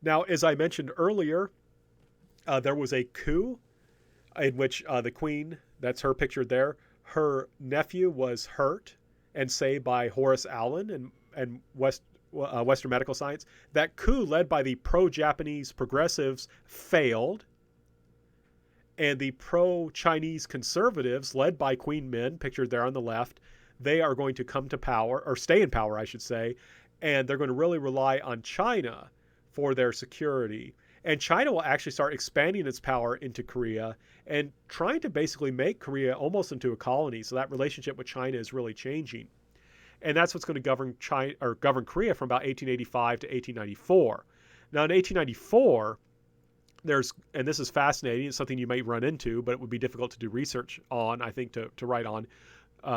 Now, as I mentioned earlier, there was a coup in which the queen, that's her pictured there, her nephew was hurt and saved by Horace Allen and Western medical science. That coup led by the pro-Japanese progressives failed, and the pro-Chinese conservatives, led by Queen Min, pictured there on the left, they are going to come to power, or stay in power, I should say, and they're going to really rely on China for their security. And China will actually start expanding its power into Korea and trying to basically make Korea almost into a colony. So that relationship with China is really changing. And that's what's going to govern Korea from about 1885 to 1894. Now, in 1894, and this is fascinating, it's something you might run into, but it would be difficult to do research on, I think, to write on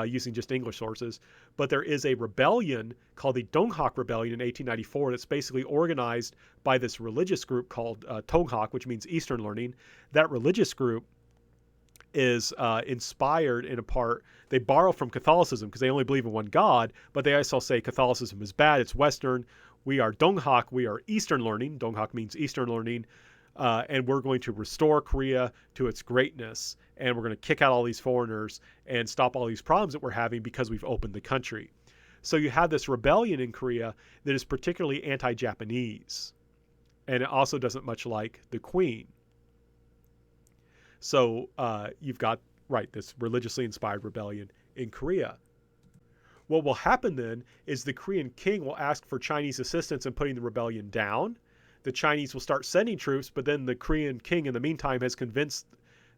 using just English sources. But there is a rebellion called the Donghak Rebellion in 1894 that's basically organized by this religious group called Tonghak, which means Eastern Learning. That religious group is inspired in a part, they borrow from Catholicism because they only believe in one God, but they also say Catholicism is bad, it's Western. We are Donghak, we are Eastern Learning. Donghak means Eastern Learning. And we're going to restore Korea to its greatness, and we're going to kick out all these foreigners and stop all these problems that we're having because we've opened the country. So you have this rebellion in Korea that is particularly anti-Japanese, and it also doesn't much like the Queen. So you've got, right, this religiously inspired rebellion in Korea. What will happen then is the Korean king will ask for Chinese assistance in putting the rebellion down. The Chinese will start sending troops, but then the Korean king in the meantime has convinced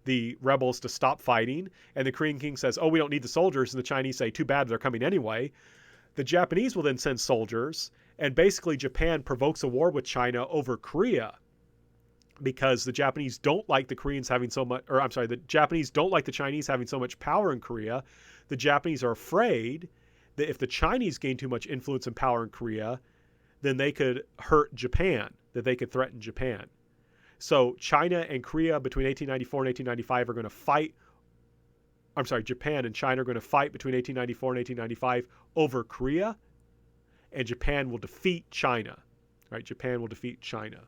the rebels to stop fighting. And the Korean king says, oh, we don't need the soldiers. And the Chinese say, too bad, they're coming anyway. The Japanese will then send soldiers. And basically Japan provokes a war with China over Korea because the Japanese don't like the Koreans having so much, or I'm sorry, the Japanese don't like the Chinese having so much power in Korea. The Japanese are afraid that if the Chinese gain too much influence and power in Korea, then they could hurt Japan, that they could threaten Japan. So China and Korea between 1894 and 1895 are going to fight. I'm sorry, Japan and China are going to fight between 1894 and 1895 over Korea, and Japan will defeat China. Right? Japan will defeat China.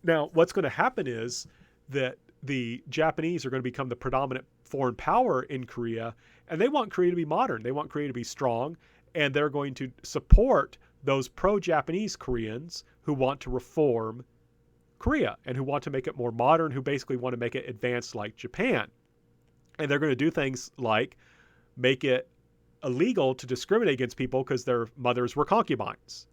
Now, what's going to happen is that the Japanese are going to become the predominant foreign power in Korea, and they want Korea to be modern. They want Korea to be strong, and they're going to support those pro-Japanese Koreans who want to reform Korea and who want to make it more modern, who basically want to make it advanced like Japan. And they're going to do things like make it illegal to discriminate against people because their mothers were concubines.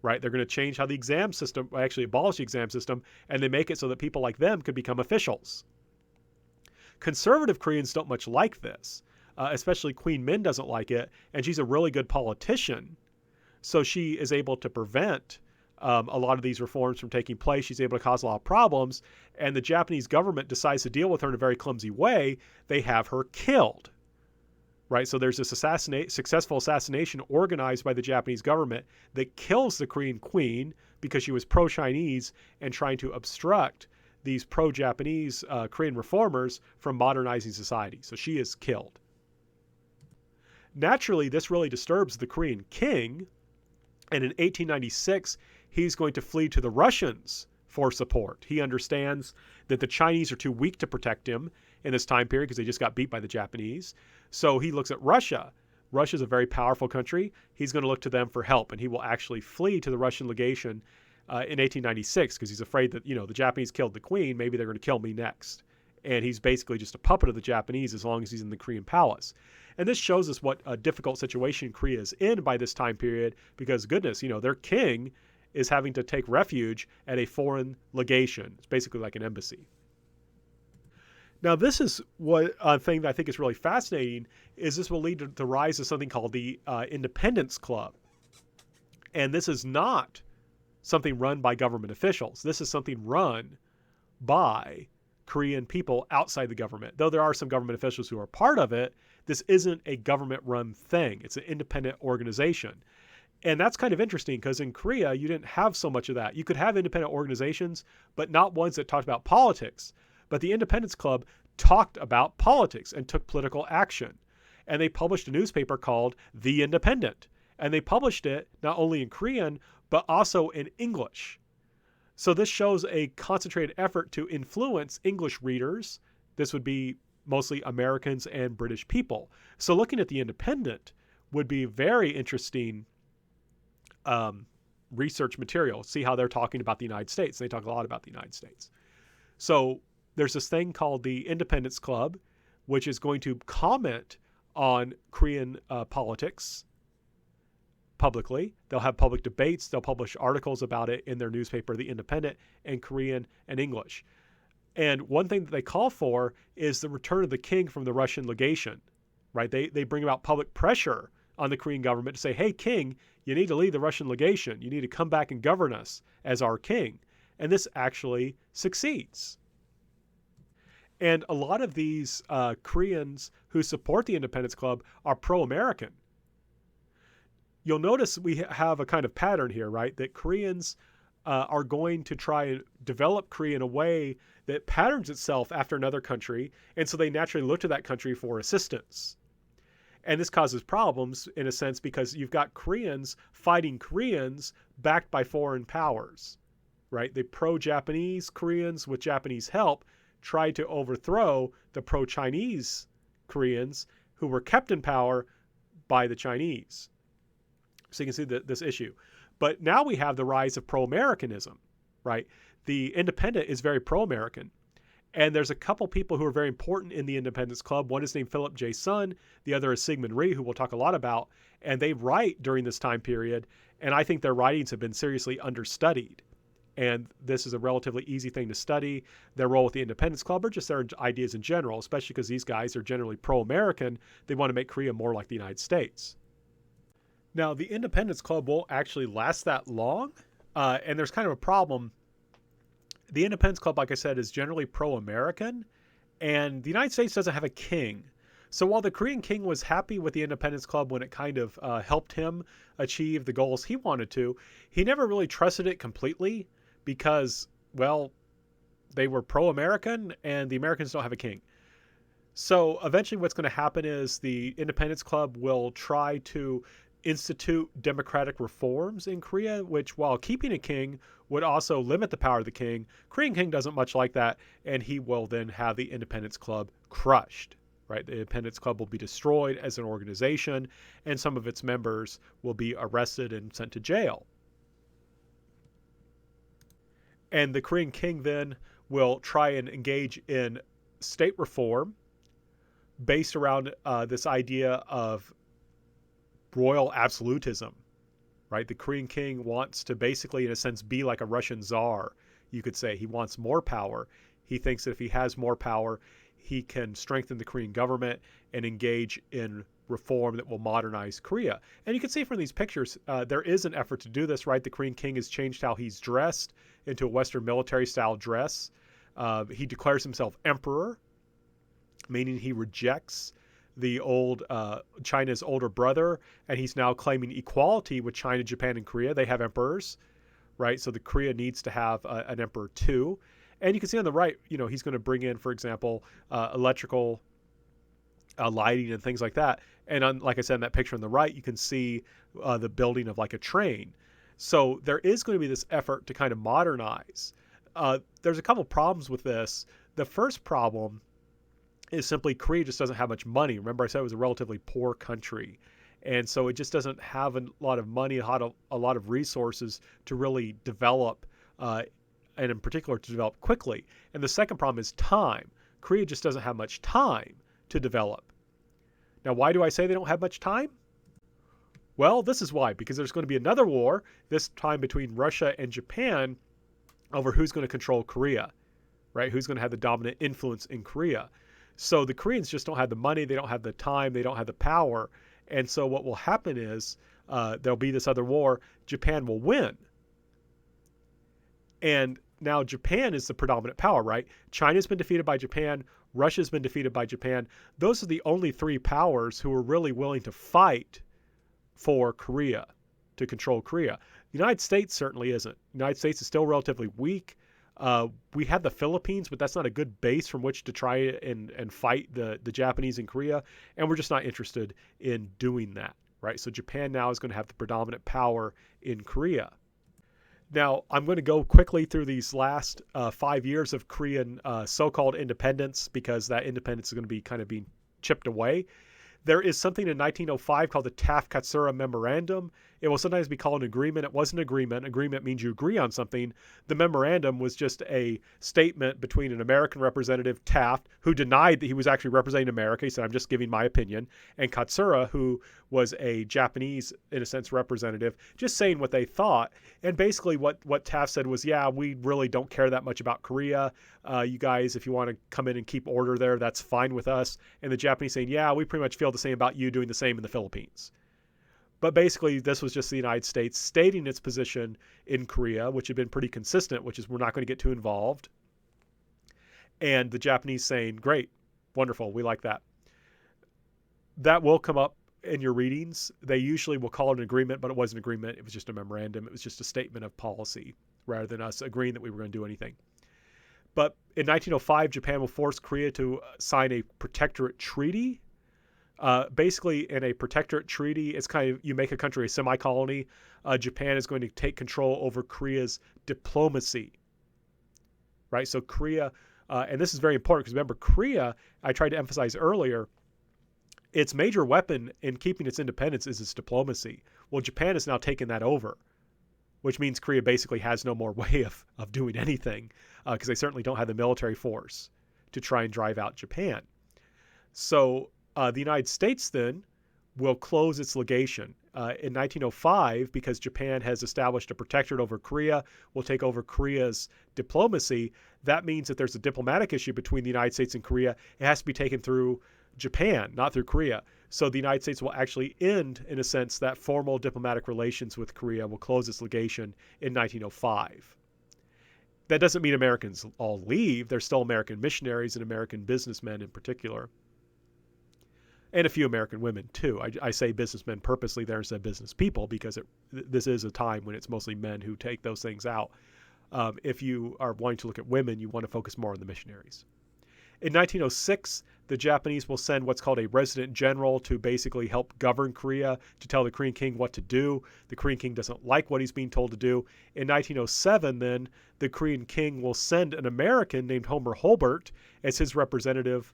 Right? They're going to change how the exam system, actually abolish the exam system, and they make it so that people like them could become officials. Conservative Koreans don't much like this, especially Queen Min doesn't like it, and she's a really good politician. So she is able to prevent a lot of these reforms from taking place. She's able to cause a lot of problems, and the Japanese government decides to deal with her in a very clumsy way. They have her killed. Right, so there's this successful assassination organized by the Japanese government that kills the Korean queen because she was pro-Chinese and trying to obstruct these pro-Japanese Korean reformers from modernizing society. So she is killed. Naturally, this really disturbs the Korean king, and in 1896, he's going to flee to the Russians for support. He understands that the Chinese are too weak to protect him in this time period because they just got beat by the Japanese. So he looks at Russia. Russia's a very powerful country. He's going to look to them for help, and he will actually flee to the Russian legation in 1896 because he's afraid that, the Japanese killed the queen. Maybe they're going to kill me next. And he's basically just a puppet of the Japanese as long as he's in the Korean palace. And this shows us what a difficult situation Korea is in by this time period because, goodness, their king is having to take refuge at a foreign legation. It's basically like an embassy. Now, this is what a thing that I think is really fascinating is this will lead to the rise of something called the Independence Club. And this is not something run by government officials. This is something run by Korean people outside the government. Though there are some government officials who are part of it, this isn't a government-run thing. It's an independent organization. And that's kind of interesting because in Korea, you didn't have so much of that. You could have independent organizations, but not ones that talked about politics. But the Independence Club talked about politics and took political action. And they published a newspaper called The Independent. And they published it not only in Korean, but also in English. So this shows a concentrated effort to influence English readers. This would be mostly Americans and British people. So looking at the Independent would be very interesting research material. See how they're talking about the United States. They talk a lot about the United States. So there's this thing called the Independence Club, which is going to comment on Korean politics publicly. They'll have public debates. They'll publish articles about it in their newspaper, The Independent, in Korean and English. And one thing that they call for is the return of the king from the Russian legation, right? They bring about public pressure on the Korean government to say, hey, king, you need to leave the Russian legation. You need to come back and govern us as our king. And this actually succeeds. And a lot of these Koreans who support the Independence Club are pro-American. You'll notice we have a kind of pattern here, right? That Koreans are going to try and develop Korea in a way that patterns itself after another country, and so they naturally look to that country for assistance. And this causes problems, in a sense, because you've got Koreans fighting Koreans backed by foreign powers, right? The pro-Japanese Koreans, with Japanese help, tried to overthrow the pro-Chinese Koreans who were kept in power by the Chinese. So you can see this issue. But now we have the rise of pro-Americanism, right? The Independent is very pro-American. And there's a couple people who are very important in the Independence Club. One is named Philip Jaisohn. The other is Syngman Rhee, who we'll talk a lot about. And they write during this time period. And I think their writings have been seriously understudied. And this is a relatively easy thing to study. Their role with the Independence Club or just their ideas in general, especially because these guys are generally pro-American. They want to make Korea more like the United States. Now, the Independence Club won't actually last that long. And there's kind of a problem. The Independence Club, like I said, is generally pro-American. And the United States doesn't have a king. So while the Korean king was happy with the Independence Club when it kind of helped him achieve the goals he wanted to, he never really trusted it completely because, well, they were pro-American and the Americans don't have a king. So eventually what's going to happen is the Independence Club will try to institute democratic reforms in Korea, which, while keeping a king, would also limit the power of the king. Korean king doesn't much like that, and he will then have the Independence Club crushed. Right? The Independence Club will be destroyed as an organization, and some of its members will be arrested and sent to jail. And the Korean king then will try and engage in state reform based around this idea of royal absolutism. Right? The Korean king wants to basically, in a sense, be like a Russian czar, you could say. He wants more power. He thinks that if he has more power, he can strengthen the Korean government and engage in reform that will modernize Korea. And you can see from these pictures, there is an effort to do this, right? The Korean king has changed how he's dressed into a Western military-style dress. He declares himself emperor, meaning he rejects the old China's older brother, and he's now claiming equality with China, Japan, and Korea. They have emperors, right? So the Korea needs to have an emperor too. And you can see on the right, you know, he's going to bring in, for example, electrical lighting and things like that. And on, like I said, in that picture on the right, you can see the building of like a train. So there is going to be this effort to kind of modernize. There's a couple problems with this. The first problem is simply Korea just doesn't have much money. Remember, I said it was a relatively poor country. And so it just doesn't have a lot of money, a lot of resources to really develop, and in particular to develop quickly. And the second problem is time. Korea just doesn't have much time to develop. Now, why do I say they don't have much time? Well, this is why, because there's going to be another war, this time between Russia and Japan, over who's going to control Korea, right? Who's going to have the dominant influence in Korea. So the Koreans just don't have the money, they don't have the time, they don't have the power. And so what will happen is there'll be this other war, Japan will win. And now Japan is the predominant power, right? China's been defeated by Japan, Russia's been defeated by Japan. Those are the only three powers who are really willing to fight for Korea, to control Korea. The United States certainly isn't. The United States is still relatively weak. We have the Philippines, but that's not a good base from which to try and fight the Japanese in Korea. And we're just not interested in doing that, right? So Japan now is going to have the predominant power in Korea. Now, I'm going to go quickly through these last 5 years of Korean so-called independence, because that independence is going to be kind of being chipped away. There is something in 1905 called the Taft-Katsura Memorandum. It will sometimes be called an agreement. It was an agreement. Agreement means you agree on something. The memorandum was just a statement between an American representative, Taft, who denied that he was actually representing America. He said, I'm just giving my opinion. And Katsura, who was a Japanese, in a sense, representative, just saying what they thought. And basically what Taft said was, yeah, we really don't care that much about Korea. You guys, if you want to come in and keep order there, that's fine with us. And the Japanese saying, yeah, we pretty much feel the same about you doing the same in the Philippines. But basically, this was just the United States stating its position in Korea, which had been pretty consistent, which is we're not going to get too involved. And the Japanese saying, great, wonderful, we like that. That will come up in your readings. They usually will call it an agreement, but it wasn't an agreement. It was just a memorandum. It was just a statement of policy rather than us agreeing that we were going to do anything. But in 1905, Japan will force Korea to sign a protectorate treaty. Basically, in a protectorate treaty, it's kind of, you make a country a semi-colony. Japan is going to take control over Korea's diplomacy, right? So Korea, and this is very important because remember, Korea, I tried to emphasize earlier, its major weapon in keeping its independence is its diplomacy. Well, Japan has now taken that over, which means Korea basically has no more way of doing anything because they certainly don't have the military force to try and drive out Japan. So the United States then will close its legation. In 1905, because Japan has established a protectorate over Korea, will take over Korea's diplomacy. That means that there's a diplomatic issue between the United States and Korea. It has to be taken through Japan, not through Korea. So the United States will actually end, in a sense, that formal diplomatic relations with Korea, will close its legation in 1905. That doesn't mean Americans all leave. There's still American missionaries and American businessmen in particular. And a few American women, too. I say businessmen purposely there instead of business people because this is a time when it's mostly men who take those things out. If you are wanting to look at women, you want to focus more on the missionaries. In 1906, the Japanese will send what's called a resident general to basically help govern Korea, to tell the Korean king what to do. The Korean king doesn't like what he's being told to do. In 1907, then, the Korean king will send an American named Hulbert as his representative,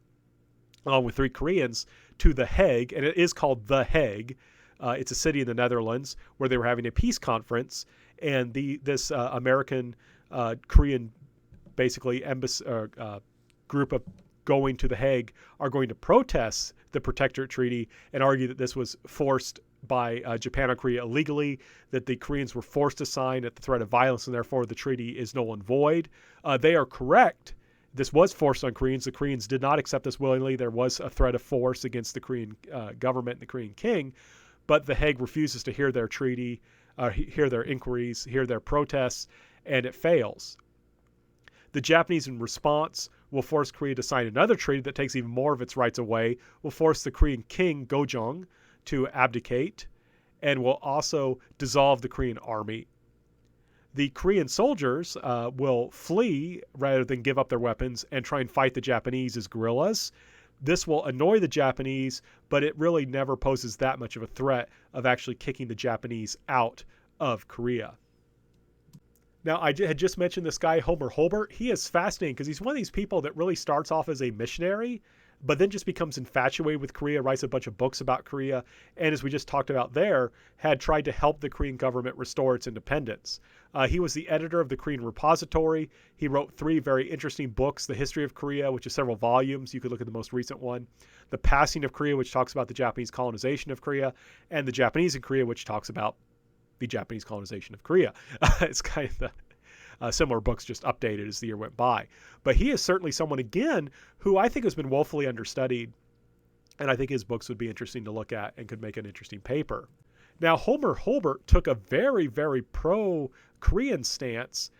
along with 3 Koreans, to The Hague, and it is called The Hague. It's a city in the Netherlands where they were having a peace conference, and this American Korean, basically group of going to The Hague are going to protest the Protectorate Treaty and argue that this was forced by Japan on Korea illegally, that the Koreans were forced to sign at the threat of violence, and therefore the treaty is null and void. They are correct. This was forced on Koreans. The Koreans did not accept this willingly. There was a threat of force against the Korean government and the Korean king, but The Hague refuses to hear their treaty, hear their inquiries, hear their protests, and it fails. The Japanese, in response, will force Korea to sign another treaty that takes even more of its rights away, will force the Korean king, Gojong, to abdicate, and will also dissolve the Korean army. The Korean soldiers will flee rather than give up their weapons and try and fight the Japanese as guerrillas. This will annoy the Japanese, but it really never poses that much of a threat of actually kicking the Japanese out of Korea. Now, I had just mentioned this guy, Hulbert. He is fascinating because he's one of these people that really starts off as a missionary, but then just becomes infatuated with Korea, writes a bunch of books about Korea, and as we just talked about there, had tried to help the Korean government restore its independence. He was the editor of the Korean Repository. He wrote 3 very interesting books, The History of Korea, which is several volumes. You could look at the most recent one. The Passing of Korea, which talks about the Japanese colonization of Korea, and The Japanese in Korea, which talks about the Japanese colonization of Korea. It's kind of similar books, just updated as the year went by. But he is certainly someone, again, who I think has been woefully understudied, and I think his books would be interesting to look at and could make an interesting paper. Now, Hulbert took a very, very pro-Korean stance.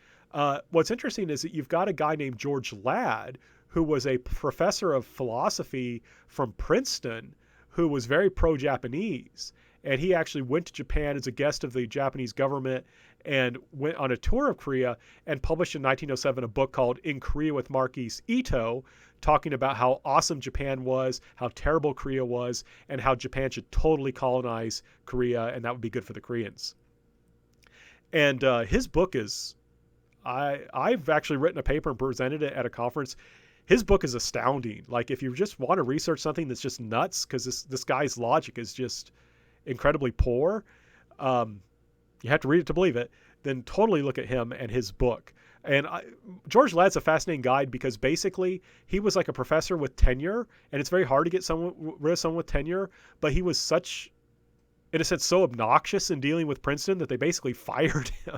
What's interesting is that you've got a guy named George Ladd, who was a professor of philosophy from Princeton, who was very pro-Japanese. And he actually went to Japan as a guest of the Japanese government and went on a tour of Korea and published in 1907 a book called In Korea with Marquis Ito, talking about how awesome Japan was, how terrible Korea was, and how Japan should totally colonize Korea, and that would be good for the Koreans. And his book is, I've actually written a paper and presented it at a conference. His book is astounding. Like, if you just want to research something that's just nuts, because this guy's logic is just incredibly poor, you have to read it to believe it, then totally look at him and his book. And George Ladd's a fascinating guy because basically he was like a professor with tenure, and it's very hard to get rid of someone with tenure, but he was such, in a sense, so obnoxious in dealing with Princeton that they basically fired him.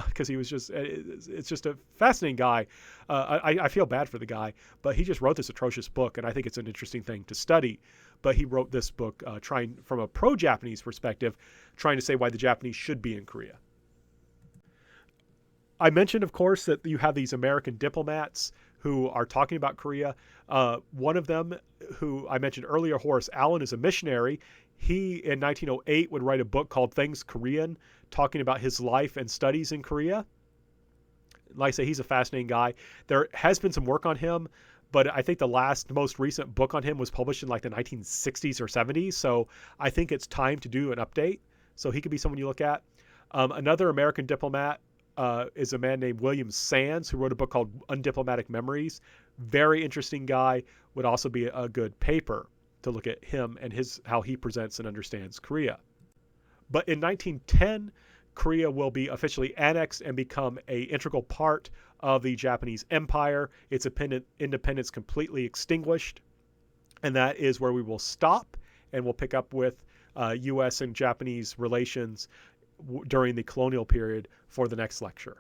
Because he was just, it's just a fascinating guy. I feel bad for the guy, but he just wrote this atrocious book, and I think it's an interesting thing to study. But he wrote this book trying, from a pro-Japanese perspective, trying to say why the Japanese should be in Korea. I mentioned, of course, that you have these American diplomats who are talking about Korea. One of them, who I mentioned earlier, Horace Allen, is a missionary. He, in 1908, would write a book called Things Korean, talking about his life and studies in Korea. Like I say, he's a fascinating guy. There has been some work on him, but I think the most recent book on him was published in like the 1960s or 70s. So I think it's time to do an update. So he could be someone you look at. Another American diplomat is a man named William Sands, who wrote a book called Undiplomatic Memories. Very interesting guy. Would also be a good paper to look at him and how he presents and understands Korea. But in 1910, Korea will be officially annexed and become an integral part of the Japanese Empire. Its independence completely extinguished. And that is where we will stop, and we'll pick up with U.S. and Japanese relations during the colonial period for the next lecture.